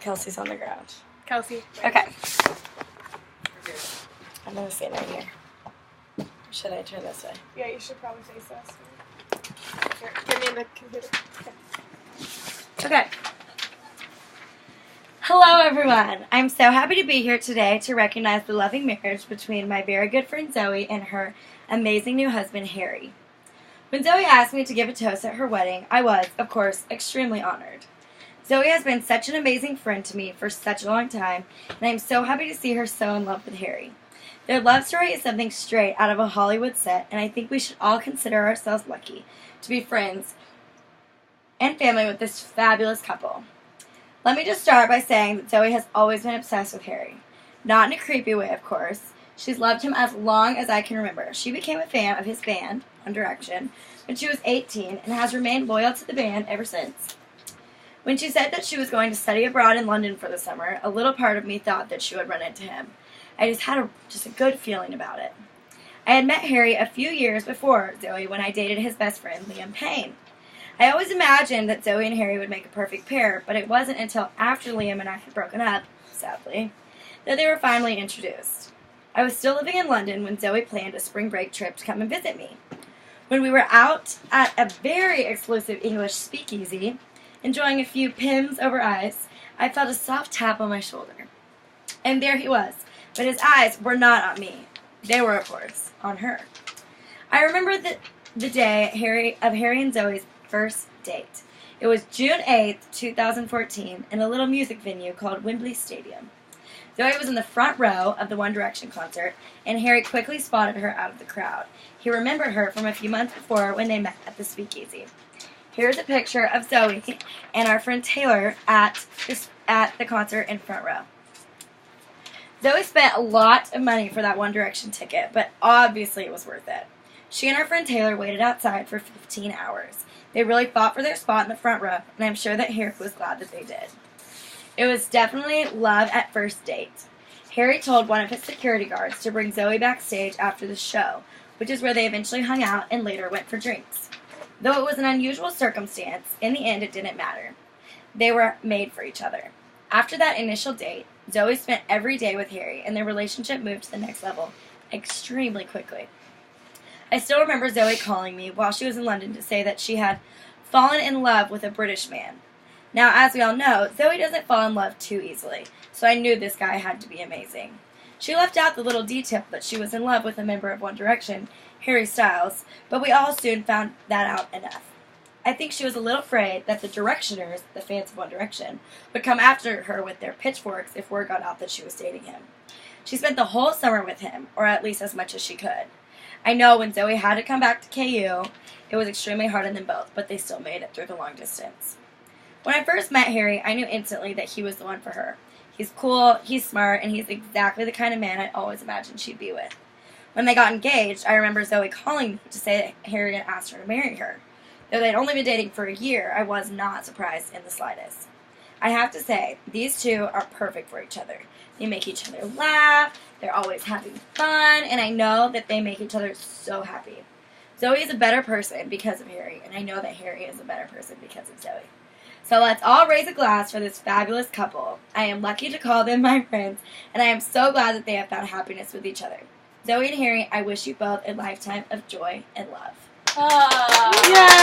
Kelsey's on the ground. Kelsey. Okay. I'm going to stand right here. Should I turn this way? Yeah, you should probably face us. Here, give me the computer. Okay. Hello, everyone. I'm so happy to be here today to recognize the loving marriage between my very good friend Zoe and her amazing new husband, Harry. When Zoe asked me to give a toast at her wedding, I was, of course, extremely honored. Zoe has been such an amazing friend to me for such a long time, and I'm so happy to see her so in love with Harry. Their love story is something straight out of a Hollywood set, and I think we should all consider ourselves lucky to be friends and family with this fabulous couple. Let me just start by saying that Zoe has always been obsessed with Harry. Not in a creepy way, of course. She's loved him as long as I can remember. She became a fan of his band, One Direction, when she was 18 and has remained loyal to the band ever since. When she said that she was going to study abroad in London for the summer, a little part of me thought that she would run into him. I just had a good feeling about it. I had met Harry a few years before Zoe when I dated his best friend, Liam Payne. I always imagined that Zoe and Harry would make a perfect pair, but it wasn't until after Liam and I had broken up, sadly, that they were finally introduced. I was still living in London when Zoe planned a spring break trip to come and visit me. When we were out at a very exclusive English speakeasy, enjoying a few Pimm's over ice, I felt a soft tap on my shoulder. And there he was, but his eyes were not on me. They were, of course, on her. I remember the day of Harry and Zoe's first date. It was June 8th, 2014, in a little music venue called Wembley Stadium. Zoe was in the front row of the One Direction concert, and Harry quickly spotted her out of the crowd. He remembered her from a few months before when they met at the speakeasy. Here's a picture of Zoe and our friend Taylor at the concert in front row. Zoe spent a lot of money for that One Direction ticket, but obviously it was worth it. She and our friend Taylor waited outside for 15 hours. They really fought for their spot in the front row, and I'm sure that Harry was glad that they did. It was definitely love at first date. Harry told one of his security guards to bring Zoe backstage after the show, which is where they eventually hung out and later went for drinks. Though it was an unusual circumstance, in the end it didn't matter. They were made for each other. After that initial date, Zoe spent every day with Harry, and their relationship moved to the next level extremely quickly. I still remember Zoe calling me while she was in London to say that she had fallen in love with a British man. Now, as we all know, Zoe doesn't fall in love too easily, so I knew this guy had to be amazing. She left out the little detail that she was in love with a member of One Direction, Harry Styles, but we all soon found that out enough. I think she was a little afraid that the Directioners, the fans of One Direction, would come after her with their pitchforks if word got out that she was dating him. She spent the whole summer with him, or at least as much as she could. I know when Zoe had to come back to KU, it was extremely hard on them both, but they still made it through the long distance. When I first met Harry, I knew instantly that he was the one for her. He's cool, he's smart, and he's exactly the kind of man I always imagined she'd be with. When they got engaged, I remember Zoe calling me to say that Harry had asked her to marry her. Though they'd only been dating for a year, I was not surprised in the slightest. I have to say, these two are perfect for each other. They make each other laugh, they're always having fun, and I know that they make each other so happy. Zoe is a better person because of Harry, and I know that Harry is a better person because of Zoe. So let's all raise a glass for this fabulous couple. I am lucky to call them my friends, and I am so glad that they have found happiness with each other. Zoe and Harry, I wish you both a lifetime of joy and love. Aww. Yay!